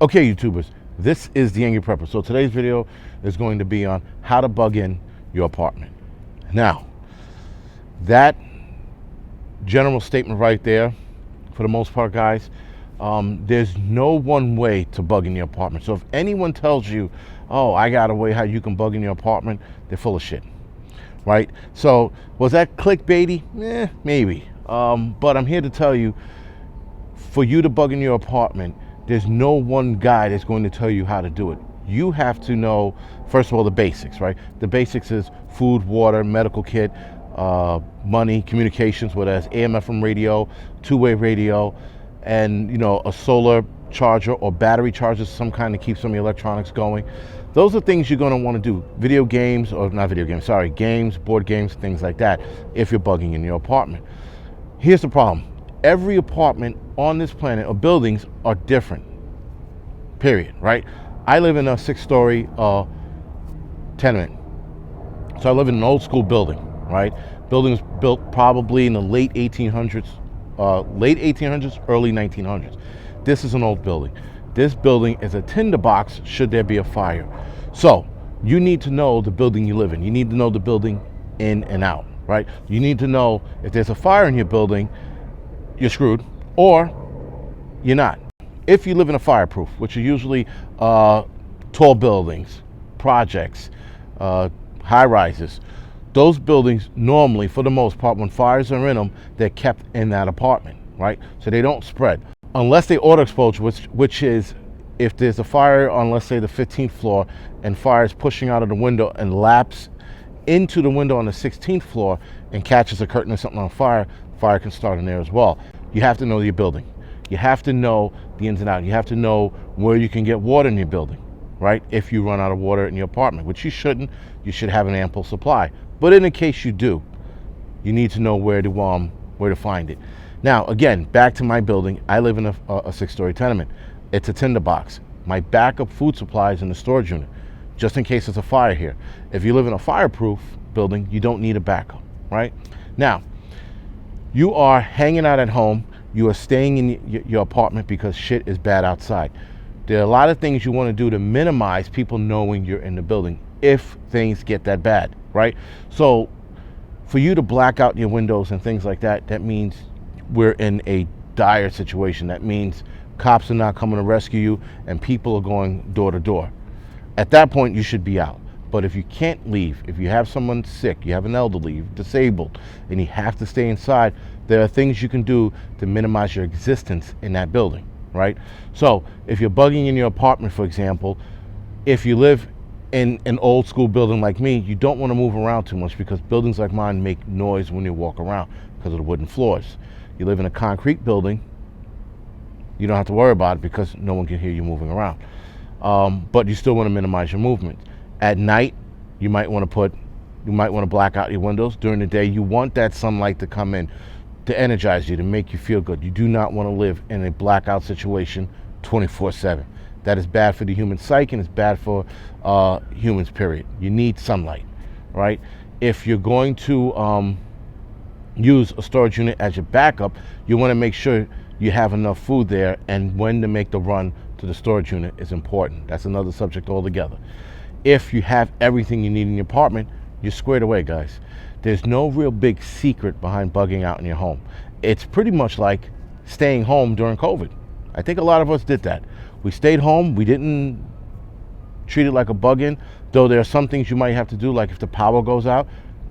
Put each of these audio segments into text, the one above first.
Okay, YouTubers, this is the Angryprepper. So today's video is going to be on how to bug in your apartment. Now, that general statement right there, for the most part, guys, there's no one way to bug in your apartment. So if anyone tells you, oh, I got a way how you can bug in your apartment, they're full of shit, right? So was that clickbaity? Maybe. But I'm here to tell you, for you to bug in your apartment, there's no one guy that's going to tell you how to do it. You have to know, first of all, the basics, right? The basics is food, water, medical kit, money, communications, whether it's AM, FM radio, two-way radio, and a solar charger or battery charger, some kind to keep some of your electronics going. Those are things you're going to want to do. Video games, or not video games, sorry, games, board games, things like that, if you're bugging in your apartment. Here's the problem. Every apartment on this planet or buildings are different, period, right? I live in a 6-story tenement. So I live in an old school building, right? Building was built probably in the late 1800s, early 1900s. This is an old building. This building is a tinderbox should there be a fire. So you need to know the building you live in. You need to know the building in and out, right? You need to know if there's a fire in your building, you're screwed, or you're not. If you live in a fireproof, which are usually tall buildings, projects, high rises, those buildings normally, for the most part, when fires are in them, they're kept in that apartment, right? So they don't spread. Unless they auto exposure, which is if there's a fire on, let's say, the 15th floor and fire is pushing out of the window and laps into the window on the 16th floor and catches a curtain or something on fire, fire can start in there as well. You have to know your building. You have to know the ins and outs. You have to know where you can get water in your building, right? If you run out of water in your apartment, which you shouldn't, you should have an ample supply. But in the case you do, you need to know where to find it. Now, again, back to my building. I live in a 6-story tenement. It's a tinderbox. My backup food supply is in the storage unit, just in case there's a fire here. If you live in a fireproof building, you don't need a backup, right? Now, you are hanging out at home. You are staying in your apartment because shit is bad outside. There are a lot of things you want to do to minimize people knowing you're in the building if things get that bad, right? So for you to black out your windows and things like that, that means we're in a dire situation. That means cops are not coming to rescue you and people are going door to door. At that point, you should be out. But if you can't leave, if you have someone sick, you have an elderly, you're disabled, and you have to stay inside, there are things you can do to minimize your existence in that building, right? So if you're bugging in your apartment, for example, if you live in an old school building like me, you don't want to move around too much because buildings like mine make noise when you walk around because of the wooden floors. You live in a concrete building, you don't have to worry about it because no one can hear you moving around. But you still want to minimize your movement. At night, you might want to black out your windows. During the day, you want that sunlight to come in to energize you, to make you feel good. You do not want to live in a blackout situation 24/7. That is bad for the human psyche and it's bad for humans, period. You need sunlight, right? If you're going to use a storage unit as your backup, you want to make sure you have enough food there, and when to make the run to the storage unit is important. That's another subject altogether. If you have everything you need in your apartment, you're squared away, guys. There's no real big secret behind bugging out in your home. It's pretty much like staying home during COVID. I think a lot of us did that. We stayed home. We didn't treat it like a bug-in, though there are some things you might have to do, like if the power goes out.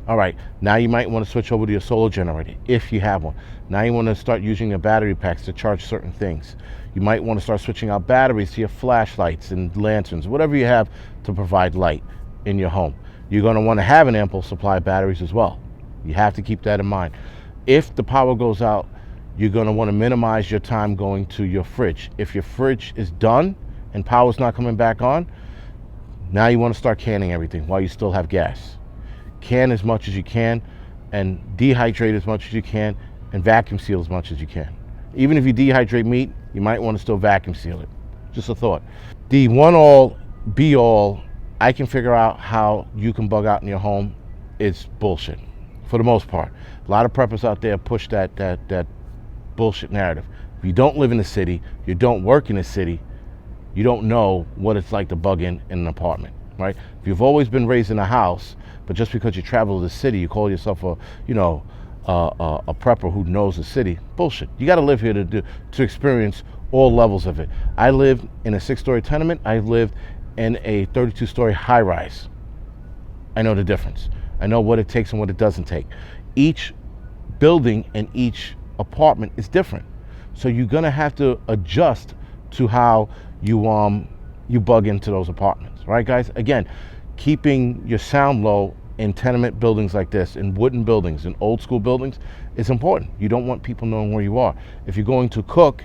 All right, now you might want to switch over to your solar generator if you have one. Now you want to start using your battery packs to charge certain things. You might want to start switching out batteries to your flashlights and lanterns, whatever you have to provide light in your home. You're going to want to have an ample supply of batteries as well. You have to keep that in mind. If the power goes out, you're going to want to minimize your time going to your fridge. If your fridge is done and power's not coming back on, now you want to start canning everything while you still have gas. Can as much as you can and dehydrate as much as you can and vacuum seal as much as you can. Even if you dehydrate meat, you might want to still vacuum seal it. Just a thought. The one all be all, I can figure out how you can bug out in your home, is bullshit for the most part. A lot of preppers out there push that bullshit narrative. If you don't live in the city, you don't work in the city, you don't know what it's like to bug in an apartment, right? If you've always been raised in a house, but just because you travel to the city, you call yourself a, a prepper who knows the city. Bullshit. You got to live here to experience all levels of it. I lived in a 6-story tenement. I lived in a 32-story high-rise. I know the difference. I know what it takes and what it doesn't take. Each building and each apartment is different, so you're gonna have to adjust to how you bug into those apartments, right, guys? Again, keeping your sound low in tenement buildings like this, in wooden buildings, in old school buildings, is important. You don't want people knowing where you are. If you're going to cook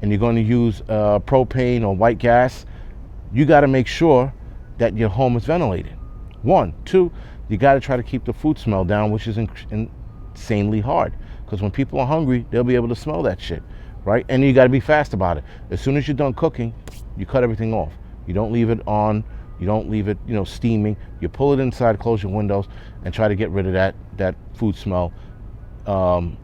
and you're going to use propane or white gas, you got to make sure that your home is ventilated. 1, 2, you got to try to keep the food smell down, which is insanely hard, because when people are hungry, they'll be able to smell that shit, right? And you got to be fast about it. As soon as you're done cooking, you cut everything off. You don't leave it on. You don't leave it, steaming. You pull it inside, close your windows, and try to get rid of that food smell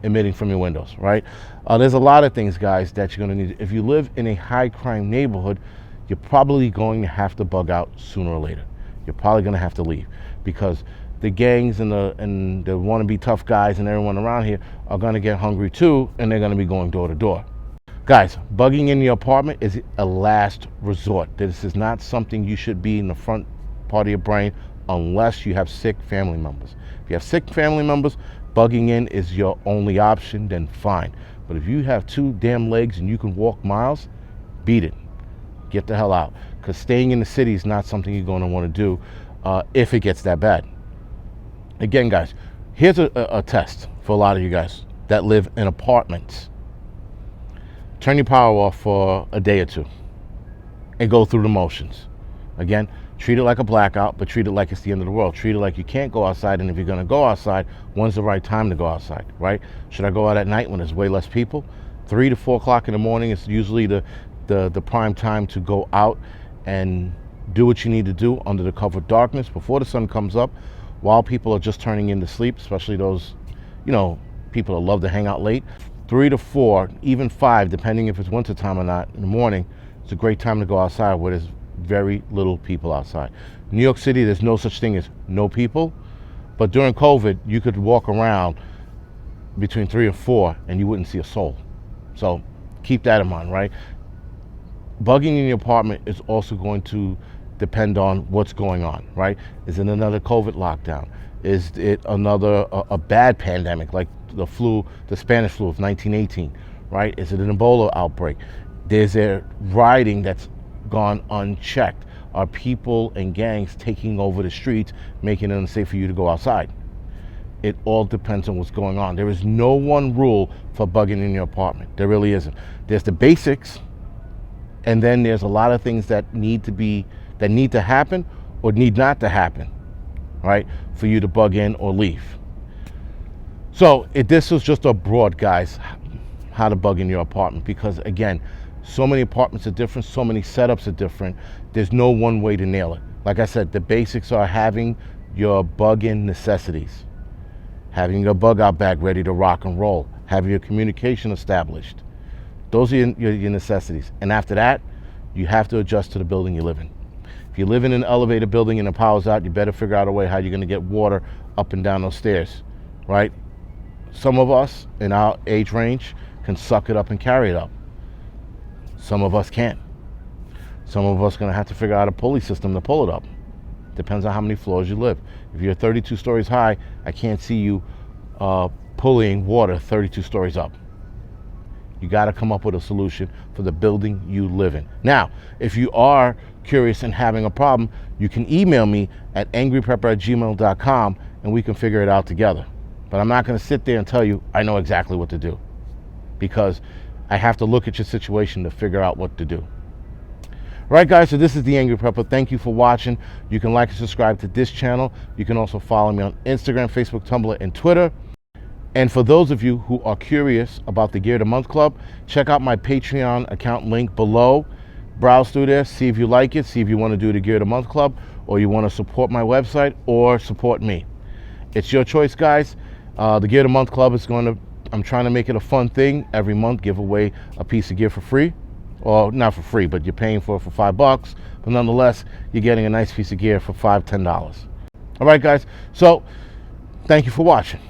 emitting from your windows, right? There's a lot of things, guys, that you're going to need. If you live in a high crime neighborhood, you're probably going to have to bug out sooner or later. You're probably going to have to leave, because the gangs and the wannabe tough guys and everyone around here are going to get hungry too, and they're going to be going door to door. Guys, bugging in your apartment is a last resort. This is not something you should be in the front part of your brain unless you have sick family members. If you have sick family members, bugging in is your only option, then fine. But if you have 2 damn legs and you can walk miles, beat it. Get the hell out, because staying in the city is not something you're going to want to do if it gets that bad. Again, guys, here's a test for a lot of you guys that live in apartments. Turn your power off for a day or 2 and go through the motions. Again, treat it like a blackout, but treat it like it's the end of the world. Treat it like you can't go outside, and if you're going to go outside, when's the right time to go outside, right? Should I go out at night when there's way less people? 3 to 4 o'clock in the morning is usually the prime time to go out and do what you need to do under the cover of darkness before the sun comes up, while people are just turning into sleep, especially those, people that love to hang out late. 3 to 4, even 5, depending if it's wintertime or not, in the morning, it's a great time to go outside where there's very little people outside. New York City, there's no such thing as no people, but during COVID, you could walk around between 3 and 4 and you wouldn't see a soul. So keep that in mind, right? Bugging in your apartment is also going to depend on what's going on, right? Is it another COVID lockdown? Is it another a bad pandemic like the Spanish flu of 1918, right? Is it an Ebola outbreak? There's a rioting that's gone unchecked. Are people and gangs taking over the streets, making it unsafe for you to go outside? It all depends on what's going on. There is no one rule for bugging in your apartment. There really isn't. There's the basics, and then there's a lot of things that need to happen or need not to happen, right, for you to bug in or leave. So this was just a broad, guys, how to bug in your apartment, because again, so many apartments are different, so many setups are different. There's no one way to nail it. Like I said, the basics are having your bug-in necessities, having your bug-out bag ready to rock and roll, having your communication established. Those are your necessities. And after that, you have to adjust to the building you live in. If you live in an elevated building and the power's out, you better figure out a way how you're going to get water up and down those stairs, right? Some of us in our age range can suck it up and carry it up. Some of us can't. Some of us are going to have to figure out a pulley system to pull it up. Depends on how many floors you live. If you're 32 stories high, I can't see you pulling water 32 stories up. You got to come up with a solution for the building you live in. Now, if you are curious and having a problem, you can email me at angryprepper@gmail.com and we can figure it out together. But I'm not going to sit there and tell you I know exactly what to do, because I have to look at your situation to figure out what to do. Right, guys, so this is the Angry Prepper. Thank you for watching. You can like and subscribe to this channel. You can also follow me on Instagram, Facebook, Tumblr, and Twitter. And for those of you who are curious about the Gear of the Month Club, check out my Patreon account link below. Browse through there, see if you like it, see if you want to do the Gear of the Month Club, or you want to support my website or support me. It's your choice, guys. The Gear of the Month Club is I'm trying to make it a fun thing. Every month, give away a piece of gear for free. or not for free, but you're paying for it for $5. But nonetheless, you're getting a nice piece of gear for $5, $10. All right, guys. So thank you for watching.